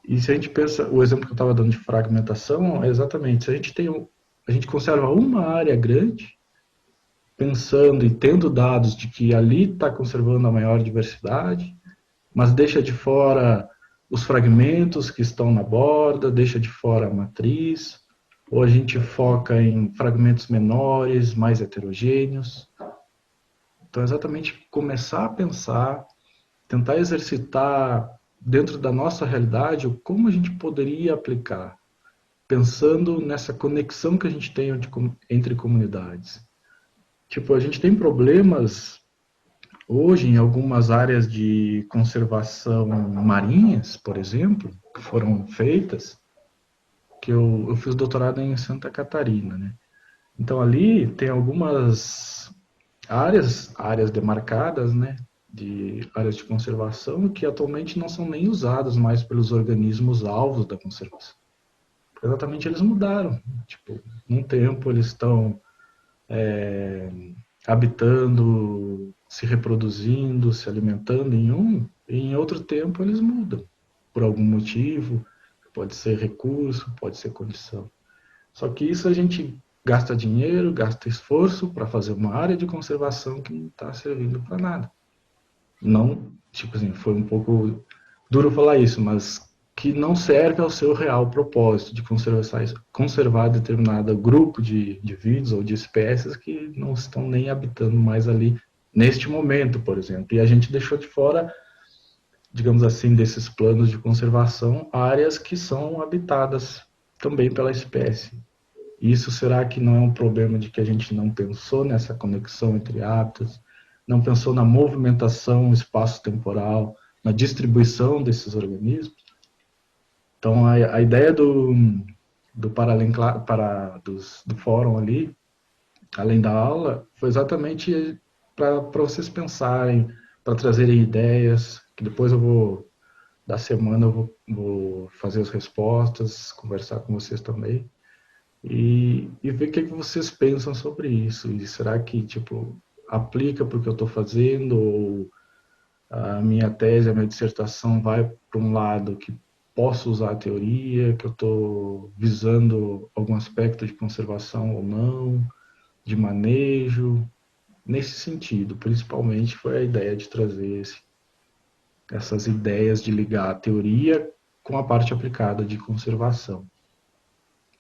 E se a gente pensa, o exemplo que eu estava dando de fragmentação, é exatamente, se a gente conserva uma área grande, pensando e tendo dados de que ali está conservando a maior diversidade, mas deixa de fora os fragmentos que estão na borda, deixa de fora a matriz, ou a gente foca em fragmentos menores, mais heterogêneos. Então, exatamente começar a pensar, tentar exercitar dentro da nossa realidade como a gente poderia aplicar, pensando nessa conexão que a gente tem entre comunidades. Tipo, a gente tem problemas hoje em algumas áreas de conservação marinhas, por exemplo, que foram feitas, que eu fiz doutorado em Santa Catarina, né? Então ali tem algumas áreas demarcadas, né, de áreas de conservação que atualmente não são nem usadas mais pelos organismos alvos da conservação. Exatamente, eles mudaram. Tipo, num tempo eles estão habitando, se reproduzindo, se alimentando e em outro tempo eles mudam, por algum motivo, pode ser recurso, pode ser condição. Só que isso a gente gasta dinheiro, gasta esforço para fazer uma área de conservação que não está servindo para nada. Não, tipo assim, foi um pouco duro falar isso, mas que não serve ao seu real propósito de conservar determinado grupo de indivíduos ou de espécies que não estão nem habitando mais ali neste momento, por exemplo. E a gente deixou de fora, digamos assim, desses planos de conservação, áreas que são habitadas também pela espécie. Isso será que não é um problema de que a gente não pensou nessa conexão entre hábitos, não pensou na movimentação espaço-temporal, na distribuição desses organismos? Então, a ideia do fórum ali, além da aula, foi exatamente para vocês pensarem, para trazerem ideias, que depois da semana eu vou fazer as respostas, conversar com vocês também, e ver o que vocês pensam sobre isso. E será que, tipo, aplica para o que eu estou fazendo, ou a minha tese, a minha dissertação vai para um lado que posso usar a teoria, que eu estou visando algum aspecto de conservação ou não, de manejo. Nesse sentido, principalmente, foi a ideia de trazer essas ideias de ligar a teoria com a parte aplicada de conservação,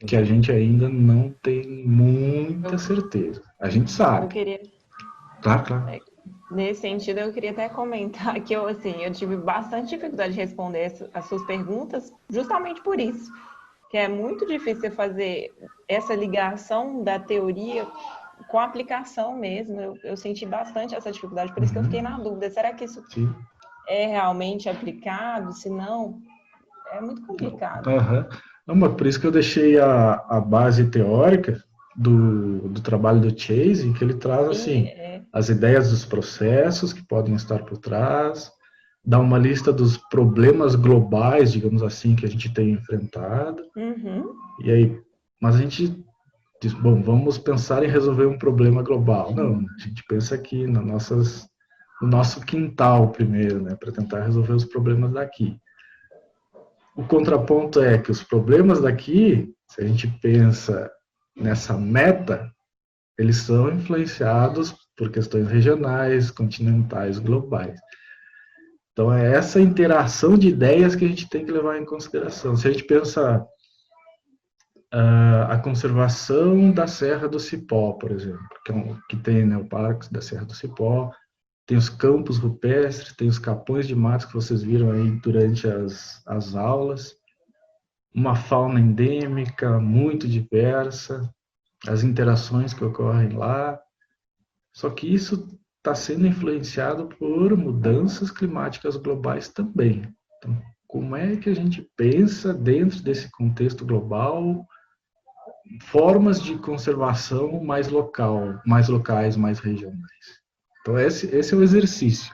que a gente ainda não tem muita certeza. A gente sabe. Eu queria, Claro. nesse sentido, eu queria até comentar que eu tive bastante dificuldade de responder as suas perguntas justamente por isso, que é muito difícil você fazer essa ligação da teoria com a aplicação mesmo. Eu senti bastante essa dificuldade, por isso que eu fiquei na dúvida. Será que isso Sim. é realmente aplicado? Se não, é muito complicado. Não, mas por isso que eu deixei a base teórica do trabalho do Chase, que ele traz assim, as ideias dos processos que podem estar por trás, dá uma lista dos problemas globais, digamos assim, que a gente tem enfrentado. E aí, mas a gente diz, bom, vamos pensar em resolver um problema global. Não, a gente pensa aqui no nosso quintal primeiro, né, para tentar resolver os problemas daqui. O contraponto é que os problemas daqui, se a gente pensa nessa meta, eles são influenciados por questões regionais, continentais, globais. Então, é essa interação de ideias que a gente tem que levar em consideração. Se a gente pensa a conservação da Serra do Cipó, por exemplo, que tem, né, o Parque da Serra do Cipó, tem os campos rupestres, tem os capões de matos que vocês viram aí durante as aulas, uma fauna endêmica muito diversa, as interações que ocorrem lá. Só que isso está sendo influenciado por mudanças climáticas globais também. Então, como é que a gente pensa dentro desse contexto global formas de conservação mais locais, mais regionais? Então, esse é o exercício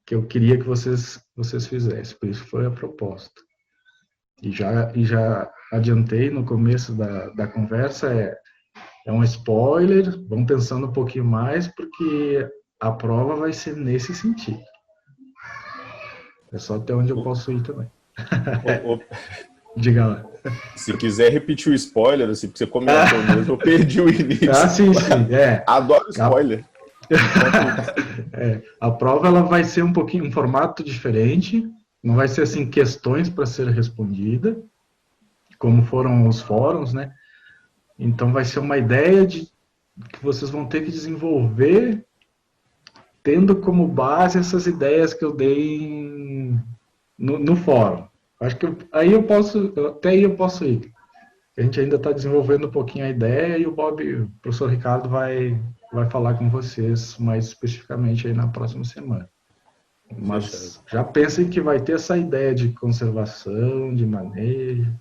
que eu queria que vocês fizessem, por isso foi a proposta. E já adiantei no começo da conversa, é um spoiler, vamos pensando um pouquinho mais, porque a prova vai ser nesse sentido. É só até onde eu posso ir também. Diga lá. Se quiser repetir o spoiler, assim, porque você comentou mesmo, eu perdi o início. Sim. Adoro spoiler. A prova ela vai ser um formato diferente, não vai ser assim questões para ser respondida, como foram os fóruns, né? Então vai ser uma ideia que vocês vão ter que desenvolver tendo como base essas ideias que eu dei no fórum. Acho que até aí eu posso ir. A gente ainda está desenvolvendo um pouquinho a ideia e o professor Ricardo vai falar com vocês mais especificamente aí na próxima semana. Mas já pensem que vai ter essa ideia de conservação, de manejo,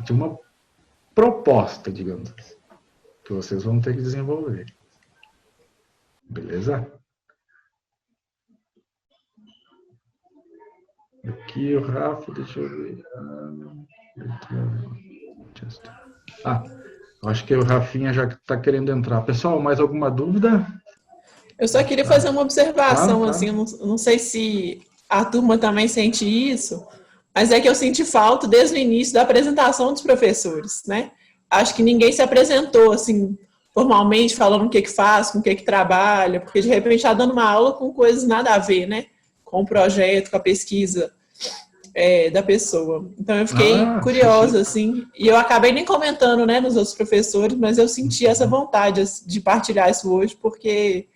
de uma proposta, digamos assim, que vocês vão ter que desenvolver. Beleza? Aqui o Rafa, deixa eu ver. Eu acho que o Rafinha já está querendo entrar. Pessoal, mais alguma dúvida? Eu só queria fazer uma observação, Claro. assim, eu não sei se a turma também sente isso, Mas é que eu senti falta desde o início da apresentação dos professores, né? Acho que ninguém se apresentou, assim, formalmente, falando o que faz, com o que trabalha, porque de repente está dando uma aula com coisas nada a ver, né? Com o projeto, com a pesquisa da pessoa. Então eu fiquei curiosa, assim, e eu acabei nem comentando, né, nos outros professores, mas eu senti essa vontade de partilhar isso hoje, porque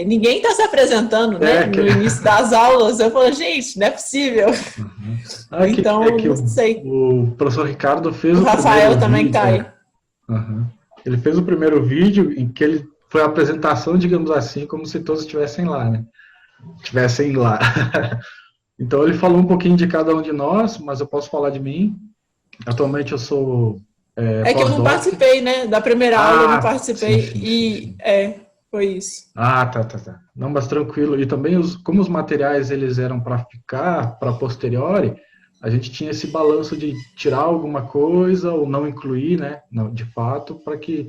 ninguém está se apresentando, né? No início das aulas, eu falo, gente, não é possível. Então, não sei. O professor Ricardo fez o Rafael também vídeo, está aí. Ele fez o primeiro vídeo em que ele foi a apresentação, digamos assim, como se todos estivessem lá, né? Estivessem lá. Então ele falou um pouquinho de cada um de nós, mas eu posso falar de mim. Atualmente eu sou que eu não participei, né? Da primeira aula eu não participei. Sim. Foi isso. Tá. Não, mas tranquilo. E também, como os materiais eles eram para ficar, para posteriori, a gente tinha esse balanço de tirar alguma coisa ou não incluir, né? Não, de fato, para que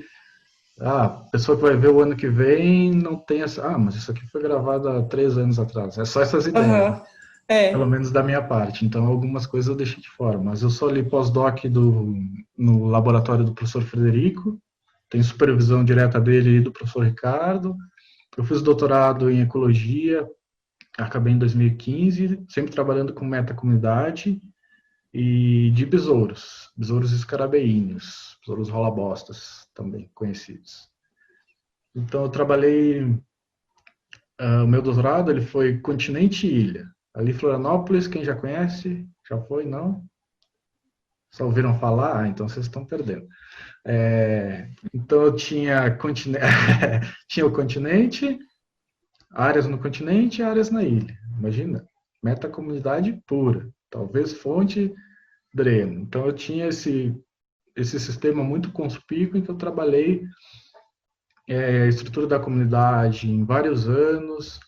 a pessoa que vai ver o ano que vem não tenha... mas isso aqui foi gravado há 3 anos atrás. É só essas ideias. Pelo menos da minha parte. Então, algumas coisas eu deixei de fora. Mas eu sou ali pós-doc no laboratório do professor Frederico, tenho supervisão direta dele e do professor Ricardo. Eu fiz doutorado em ecologia, acabei em 2015, sempre trabalhando com metacomunidade e de besouros escarabeínhos, besouros rola-bostas, também conhecidos. Então, eu trabalhei... o meu doutorado ele foi continente e ilha. Ali Florianópolis, quem já conhece? Já foi, não? Só ouviram falar? Então vocês estão perdendo. Então eu tinha, tinha o continente, áreas no continente e áreas na ilha. Imagina, metacomunidade pura. Talvez fonte, dreno. Então eu tinha esse sistema muito conspícuo em que eu trabalhei a estrutura da comunidade em vários anos,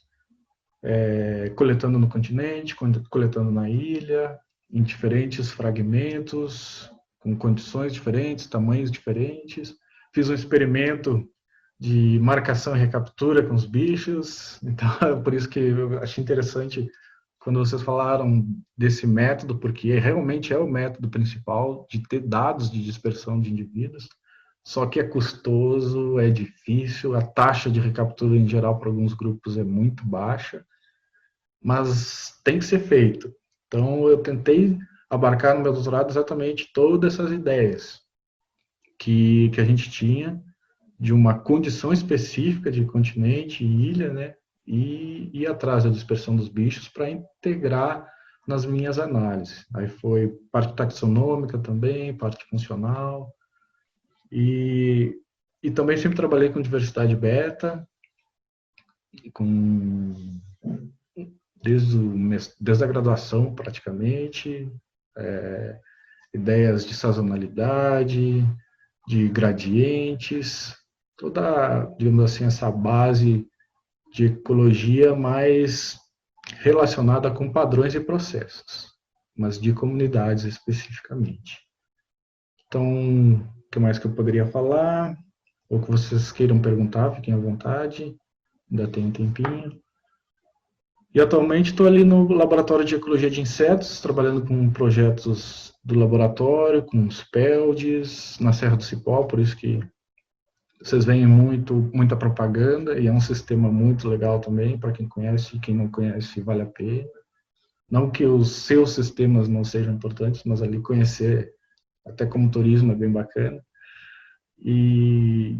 coletando no continente, coletando na ilha, em diferentes fragmentos, com condições diferentes, tamanhos diferentes. Fiz um experimento de marcação e recaptura com os bichos, então por isso que eu achei interessante quando vocês falaram desse método, porque realmente é o método principal de ter dados de dispersão de indivíduos, só que é custoso, é difícil, a taxa de recaptura em geral para alguns grupos é muito baixa, mas tem que ser feito. Então, eu tentei abarcar no meu doutorado exatamente todas essas ideias que a gente tinha de uma condição específica de continente e ilha, né, e ir atrás da dispersão dos bichos para integrar nas minhas análises. Aí foi parte taxonômica também, parte funcional, e também sempre trabalhei com diversidade beta, desde a graduação praticamente, ideias de sazonalidade, de gradientes, toda, digamos assim, essa base de ecologia mais relacionada com padrões e processos, mas de comunidades especificamente. Então, o que mais que eu poderia falar? Ou que vocês queiram perguntar, fiquem à vontade, ainda tem um tempinho. E atualmente estou ali no laboratório de ecologia de insetos, trabalhando com projetos do laboratório, com os PELDs, na Serra do Cipó, por isso que vocês veem muita propaganda, e é um sistema muito legal também, para quem conhece e quem não conhece, vale a pena. Não que os seus sistemas não sejam importantes, mas ali conhecer, até como turismo, é bem bacana. E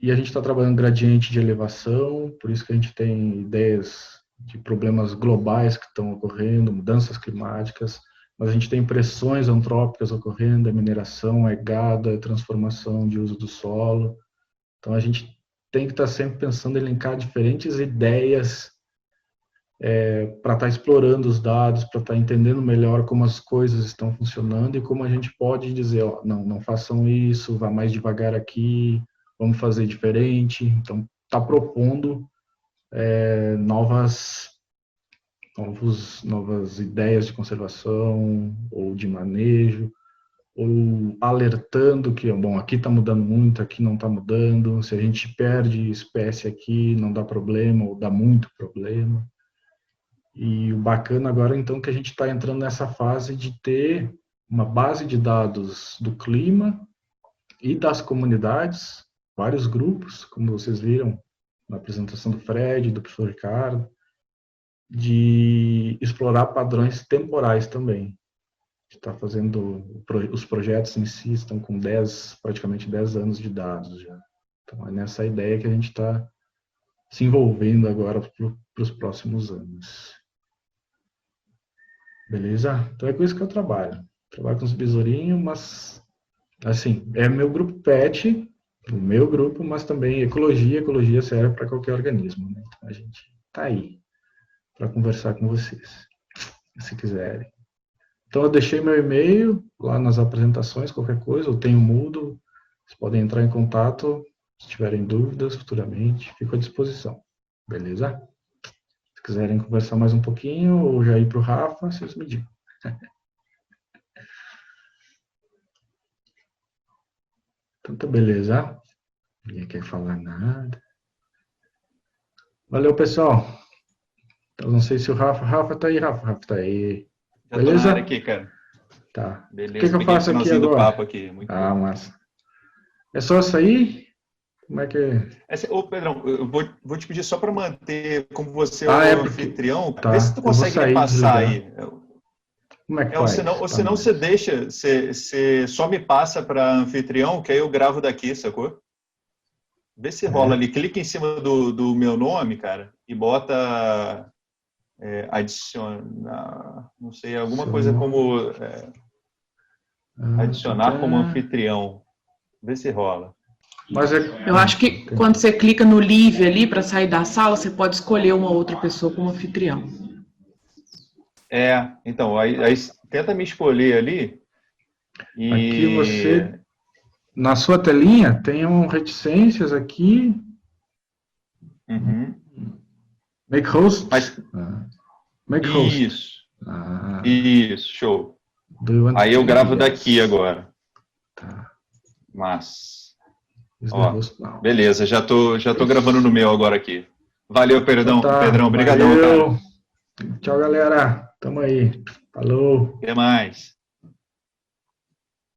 a gente está trabalhando gradiente de elevação, por isso que a gente tem ideias de problemas globais que estão ocorrendo, mudanças climáticas, mas a gente tem pressões antrópicas ocorrendo, mineração, gado, transformação de uso do solo. Então a gente tem que estar sempre pensando em elencar diferentes ideias para estar explorando os dados, para estar entendendo melhor como as coisas estão funcionando e como a gente pode dizer, não façam isso, vá mais devagar aqui, vamos fazer diferente. Então, está propondo novas ideias de conservação ou de manejo, ou alertando que, aqui está mudando muito, aqui não está mudando, se a gente perde espécie aqui, não dá problema, ou dá muito problema. E o bacana agora, então, que a gente está entrando nessa fase de ter uma base de dados do clima e das comunidades, vários grupos, como vocês viram na apresentação do Fred, do professor Ricardo, de explorar padrões temporais também. Está fazendo, os projetos em si estão com praticamente 10 anos de dados já. Então é nessa ideia que a gente está se envolvendo agora para os próximos anos. Beleza? Então é com isso que eu trabalho. Trabalho com os besourinhos, mas, assim, é meu grupo PET, o meu grupo, mas também ecologia serve para qualquer organismo, né? Então a gente está aí para conversar com vocês, se quiserem. Então eu deixei meu e-mail lá nas apresentações, qualquer coisa, eu tenho Moodle, vocês podem entrar em contato, se tiverem dúvidas futuramente, fico à disposição, beleza? Se quiserem conversar mais um pouquinho, ou já ir para o Rafa, vocês me digam. Então tá beleza. Ninguém quer falar nada. Valeu, pessoal. Então não sei se o Rafa tá aí, Rafa tá aí. Já Beleza? tô na área aqui, cara. Tá. Beleza, O que eu peguei faço o aqui finalzinho do agora? papo aqui. Muito Ah, bom. massa. É só sair? Como é que é? Ô, Pedrão, eu vou te pedir só para manter como você é Ah, o porque- anfitrião. tá. Vê se tu Eu vou consegue sair e passar desligar. aí. Como é que Ou faz? senão Tá, você deixa, você só me passa para anfitrião, que aí eu gravo daqui, sacou? Vê se rola ali. Clica em cima do meu nome, cara, e bota adicionar, não sei, alguma Seu coisa nome. como adicionar tá. como anfitrião. Vê se rola. Mas é... Eu acho que quando você clica no Live ali para sair da sala, você pode escolher uma outra pessoa como anfitrião. Então, aí tenta me escolher ali. E... Aqui você, na sua telinha, tem reticências aqui. Uhum. Make host. Mas- Make host. Isso, Ah, isso, show. do you want Aí to eu gravo yes. daqui agora. Tá. Mas, Is Ó, the host now. beleza, já tô gravando no meu agora aqui. Valeu, Então tá, Pedrão, obrigadão, cara. valeu. Tchau, galera. Tamo aí. Falou. Até mais.